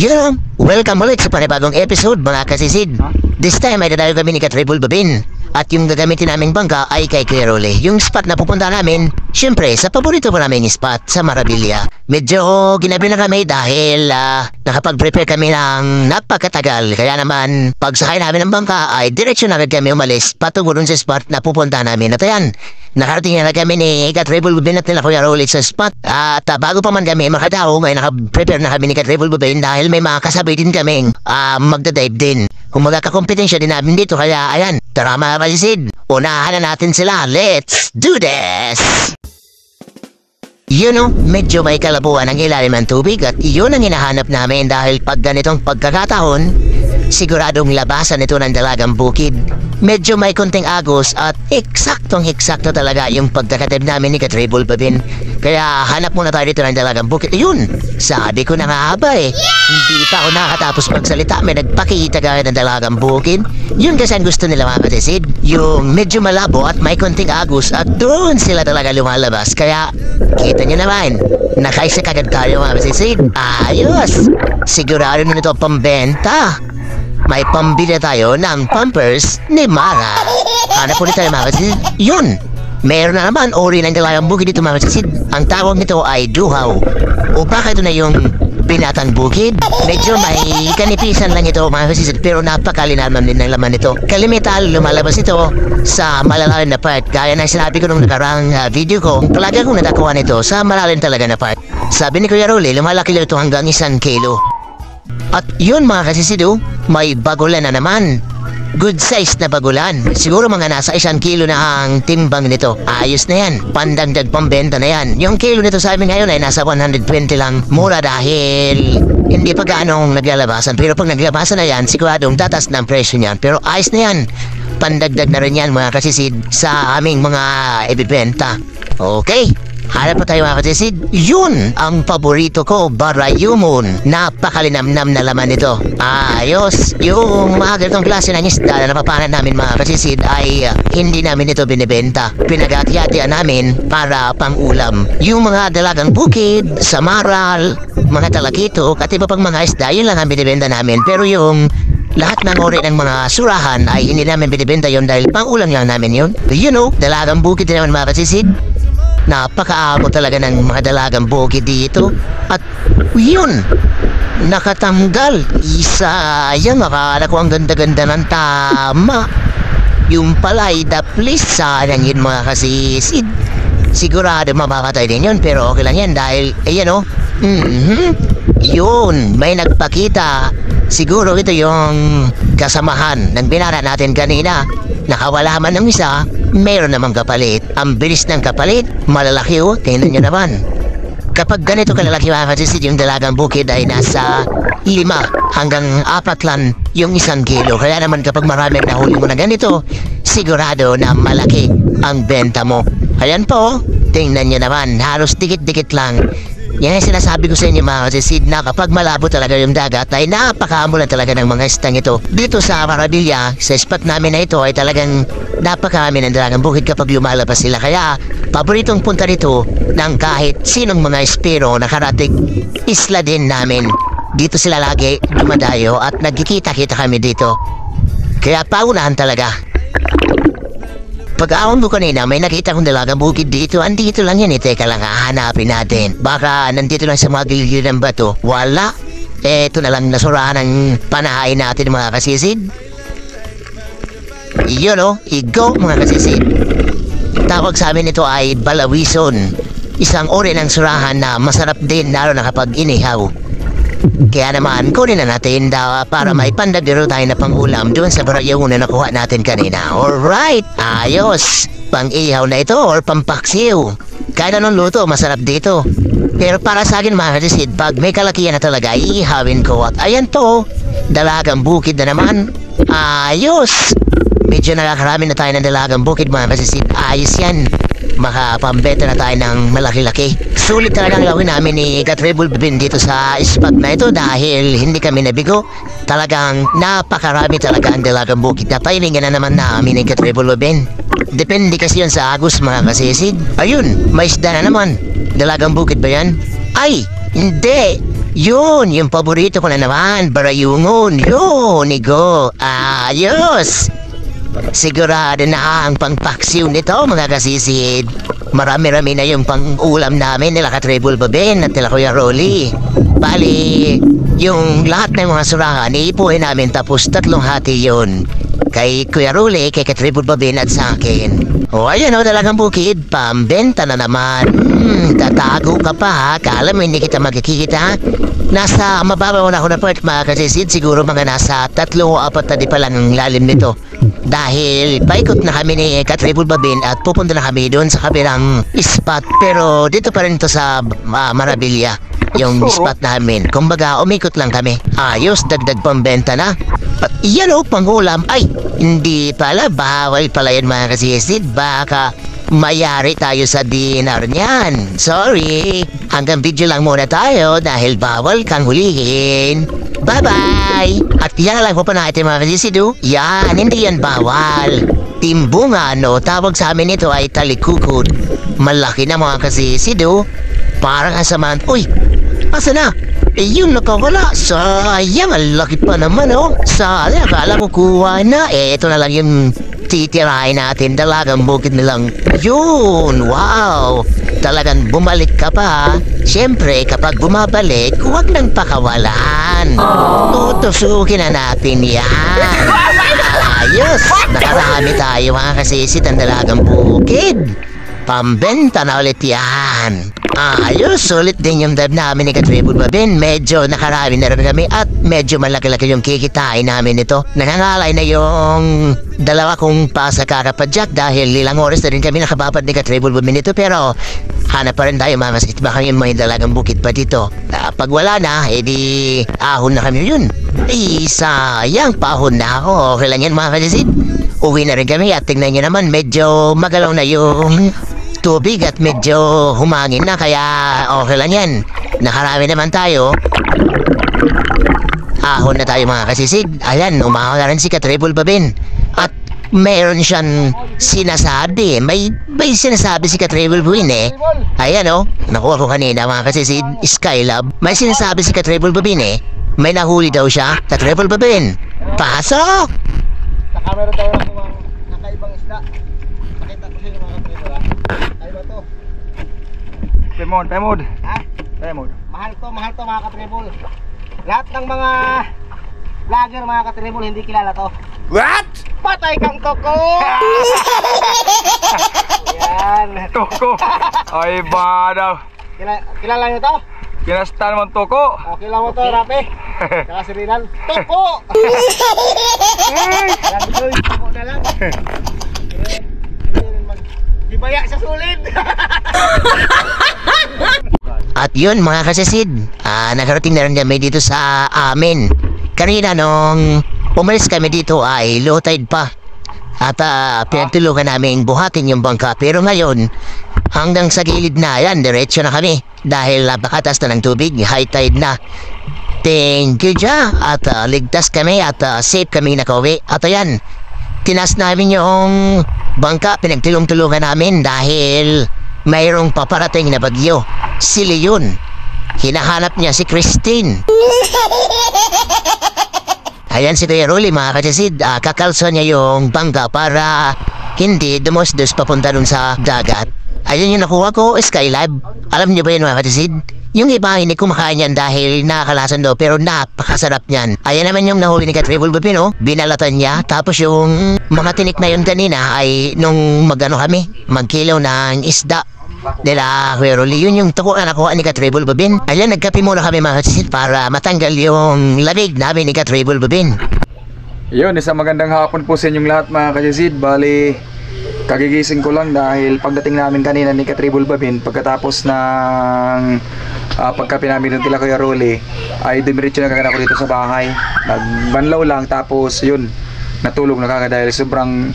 Welcome ulit sa panibagong episode mga kasisid. This time ay dadayo kami ni Katribul Babin. At yung gagamitin naming bangka ay kay Kuya Rolly. Yung spot na pupunta namin, syempre sa paborito po namin spot sa Marabilia. Medyo ginabi na kami dahil nakapag-prepare kami ng napakatagal. Kaya naman pagsakay namin ng bangka ay diretsyon agad kami umalis patungo dun sa spot na pupunta namin. At ayan, nakarating na kami ni Katribul Babin at nila Kuya Rolly sa spot. At bago pa man kami makadaong ay nakaprepare na kami ni Katribul Babin dahil may mga kasabay din kaming magdadive din. Kumaga kakompetensya din namin dito kaya ayan, tara mga kasisid, unahan na natin sila. Let's do this! Medyo may kalabuan ang ilalim ng tubig at yun ang hinahanap namin dahil pag ganitong pagkakataon, siguradong labasan ito ng dalagang bukid. Medyo may konting agos at eksaktong-eksakto talaga yung pagkakatib namin ni Katribul Babin. Kaya hanap muna tayo dito ng dalagang bukid. Ayun, sabi ko na nga ba eh. Hindi pa ako nakatapos magsalita, may nagpakita kaya ng dalagang bukid. Yun kasi ang gusto nila mga kasisid. Yung medyo malabo at may konting agos at doon sila talaga lumalabas. Kaya kita nyo naman, nakaisa kagad tayo mga kasisid. Ayos! Sigurado na nito pambenta. May pambili tayo ng pampers ni Mara. Hanap ulit tayo mga kasisid. Yun! Meron na naman ori ng dalagang bukid dito mga kasisid. Ang tawag nito ay duhaw. O baka ito na yung binatang bukid. Medyo may kanipisan lang ito mga kasisid pero napakalinaman din ng laman nito. Kalimitan lumalabas ito sa malalalim na part. Gaya ng sinabi ko nung nakarang video ko, talaga kong natakuhan ito sa malalim talaga na part. Sabi ni Kuya Rolly, lumalaki ito hanggang 1 kilo. At yun mga kasisido, may bagulan na naman. Good size na bagulan. Siguro mga nasa 1 kilo na ang timbang nito. Ayos na yan. Pandagdag pambenta na yan. Yung kilo nito sa amin ngayon ay nasa 120 lang. Mura dahil hindi pa gaanong naglalabasan. Pero pag naglabasan na yan, siguradong tatas ng presyo niyan. Pero ayos na yan. Pandagdag na rin yan mga kasisid sa aming mga ibibenta. Okay. Hanap pa tayo mga kasisid. Yun ang paborito ko, barayumon. Napakalinamnam na laman nito. Ayos. Yung mga ganitong klase ng isda na napapanat namin mga kasisid ay hindi namin ito binibenta. Pinag-akyatian namin para pang-ulam. Yung mga dalagang bukid, samaral, mga talakitok at iba pang mga isda, yun lang ang binibenta namin. Pero yung lahat ng ori ng mga surahan ay hindi namin binibenta yun dahil pang-ulam lang namin yun. Dalagang bukid din naman mga kasisid. Napakaamo talaga ng mga dalagang bukid dito. At yun, nakatanggal. Isa, yan, nakala ko ang ganda-ganda ng tama. Yung palay, daplis, sayang yun mga kasisid. Sigurado mabakatay din yun, pero okay lang yan dahil, yun, may nagpakita. Siguro ito yung kasamahan ng binara natin kanina. Nakawala man ng isa, meron namang kapalit. Ang bilis ng kapalit, malalaki o, tingnan nyo naman. Kapag ganito kalalaki mga kasisid, yung dalagang bukid ay nasa 5 hanggang 4 lang yung 1 kilo. Kaya naman kapag maraming nahuli mo na ganito, sigurado na malaki ang benta mo. Ayan po, tingnan nyo naman, halos dikit-dikit lang. Yan ang sinasabi ko sa inyo mga kasisid na kapag malabo talaga yung dagat ay napakamulan talaga ng mga istang ito. Dito sa Marabilia, sa spot namin na ito ay talagang napakarami ng dalagang bukid kapag lumalabas sila. Kaya paboritong punta dito ng kahit sinong mga espiro na karating isla din namin. Dito sila lagi dumadayo at nagkikita-kita kami dito. Kaya paunahan talaga. Pag-aon mo kanina, may nakita kong dalagang bukid dito. Andito lang yan eh. Teka lang, hahanapin natin. Baka nandito lang sa mga gilid ng bato. Wala. Eto na lang nasurahan ng panahain natin mga kasisid. Yun o, igo mga kasisid. Tawag sa amin ito ay balawison. Isang uri ng surahan na masarap din lalo na kapag inihaw. Kaya naman, kunin na natin para may pandagdiro tayo na pang-ulam doon sa barayong na nakuha natin kanina. Alright, ayos. Pang-ihaw na ito or pampaksiw. Kahit anong luto, masarap dito. Pero para sa akin mga kasisid, pag may kalakihan na talaga, iihawin ko. At ayan to, dalagang bukid na naman. Ayos. Medyo nakakarami na tayo ng dalagang bukid mga kasisid. Ayos yan. Makapambeta na tayo ng malaki-laki. Sulit talaga ang gawin namin ni Katribul Babin dito sa spot na ito dahil hindi kami nabigo. Talagang napakarami talaga ang dalagang bukid na pailingan na naman namin ni Katribul Babin. Depende kasi yun sa agos mga kasisid. Ayun, may isda na naman. Dalagang bukid ba yan? Ay, hindi. Yun, yung paborito ko na naman, barayungon. Yun, Igo. Ayos! Sigurado na ang pangpaksiw nito, mga kasisid. Marami-rami na yung pang-ulam namin nila Katribul Babin at nila Kuya Rolly. Bali, yung lahat ng mga surahan, iipuhin namin tapos 3 hati yun. Kay Kuya Rolly, kay Katribul Babin at sa akin. O ayan o, Dalagang Bukid, pambenta na naman. Tatago ka pa ha, kala mo hindi kita magkikita. Nasa mababaw na ako na part, mga kasisid, siguro mga nasa 3 o 4 na di pa lang ang lalim nito. Dahil paikot na kami ni Katribul Babin at pupunta na kami doon sa kabilang spot. Pero dito pa rin ito sa Marabilia, yung spot namin. Kumbaga, umikot lang kami. Ayos, dagdag pambenta na. At iyan o, pangulam. Ay, hindi pala, bawal pala yan mga kasisid. Baka mayari tayo sa dinner niyan. Sorry. Hanggang video lang muna tayo dahil bawal kang hulihin. Bye-bye! At yan lang po pa natin mga kasisido. Yan, hindi yan bawal. Timbungan, no? Tawag sa amin ito ay talikukod. Malaki na mga kasisido. Parang asaman. Uy! Asa na? Eh, yung nakawala. Sayang, ang laki pa naman, oh. Sayang, akala ko kuha na. Eh, ito na lang yung titirahin natin. Dalagang Bukid nilang. Yun, wow. Talagang bumalik ka pa. Siyempre, kapag bumabalik, huwag nang pakawalan. Tutusukin na natin yan. Ayos, nakarami tayo mga kasisit ang Dalagang Bukid. Pambenta na ulit yan. Ayos, sulit din yung dive namin ni Katribul Babin. Medyo nakarami na rin kami at medyo malaki-laki yung kikitain namin ito. Nangangalay na yung 2 kong pasa karapadyak dahil ilang oras na rin kami nakababad ni Katribul Babin ito. Pero hanap pa rin tayo mga masikit. Baka yung may Dalagang Bukid pa dito. Pag wala na, edi ahon na kami yun. Sayang, paahon na ako. Okay lang yan mga kalisid. Uwi na rin kami at tingnan nyo naman, medyo magalaw na yung tubig at medyo humangin na, kaya okay lang yan. Nakarami naman tayo. Ahon na tayo mga kasisid. Ayan, umahon na rin si Katribul Babin. At mayroon siyang sinasabi. May sinasabi si Katribul Babin eh. Ayan o, nakuha ko kanina mga kasisid, Skylab. May sinasabi si Katribul Babin eh. May nahuli daw siya. Katribul Babin, pasok! Sa camera tayo ng mga nakaibang isda. Nakita ko sa'yo mga katribol ha. Ay ba to? Pemod. Ha? Pemod. Mahal to mga katribol. Lahat ng mga vlogger mga katribol hindi kilala to. What? Patay kang toko! Yan. Toko? Ay ba daw? Kilala nyo to? Kinasta naman toko. O, kilala mo to, Rapi. Saka si Rinan. Toko! Yan, toko na lang. Gibaya sa sulit. At yun mga kasisid, nakarating na rin kami dito sa amin. Kanina nung umalis kami dito ay low tide pa. At pinagtulungan namin buhatin yung bangka. Pero ngayon, hanggang sa gilid na yan, diretso na kami. Dahil napakatas na ng tubig, high tide na. Thank you dya. At ligtas kami at safe kami nakauwi. At ayan, tinas namin yung bangka, pinagtulong-tulungan namin dahil mayroong paparating na bagyo. Si Leon. Hinahanap niya si Christine. Ayan si Kuya Rolly mga kachasid, kakalso niya yung bangka para hindi dumusdos papunta dun sa dagat. Ayan yung nakuha ko, Skylab. Alam niyo ba yun mga kachasid? Yung iba hindi kumakain yan dahil nakakalasan daw pero napakasarap niyan. Ayan naman yung nahuli ni Katribul Babin, binalatan niya. Tapos yung mga tinik na yun kanina ay nung magkilaw ng isda nila Kuya Rolly. Yun yung tuko na nakuha ni Katribul Babin. Ayan, nagkape muna kami mga kachasid para matanggal yung lamig namin ni Katribul Babin. Yun, isang magandang hapon po sa inyong lahat mga kajasid. Bali, kagigising ko lang dahil pagdating namin kanina ni Katribul Babin, pagkatapos ng pagkape namin ng tila Kuya Rolly, ay dumiretso na kagad ako dito sa bahay. Nagbanlaw lang, tapos yun, natulog na kagad dahil sobrang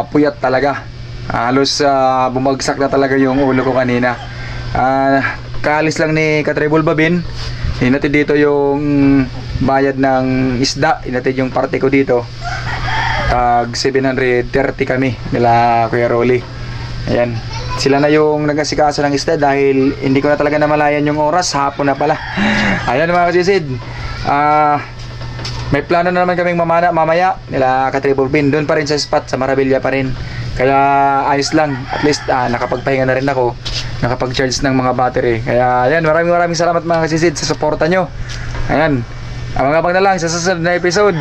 puyat talaga. Halos bumagsak na talaga yung ulo ko kanina. Kaalis lang ni Katribul Babin, hinatid dito yung bayad ng isda, hinatid yung parte ko dito. Tag 730 kami nila Kuya Rolly. Ayan, sila na yung nag-asikaso ng isda dahil hindi ko na talaga namalayan yung oras, hapon na pala. Ayan mga kasisid, may plano na naman kaming mamaya nila ka-Triple Pin, doon pa rin sa spot sa Marabilla pa rin. Kaya ayos lang, at least nakapagpahinga na rin ako, nakapag-charge ng mga battery. Kaya ayan, maraming salamat mga kasisid sa suporta nyo. Ayan, abang-abang na lang sa susunod na episode.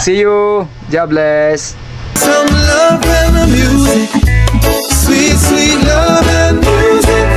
See you, God bless. Some love and the music, sweet, sweet love and music.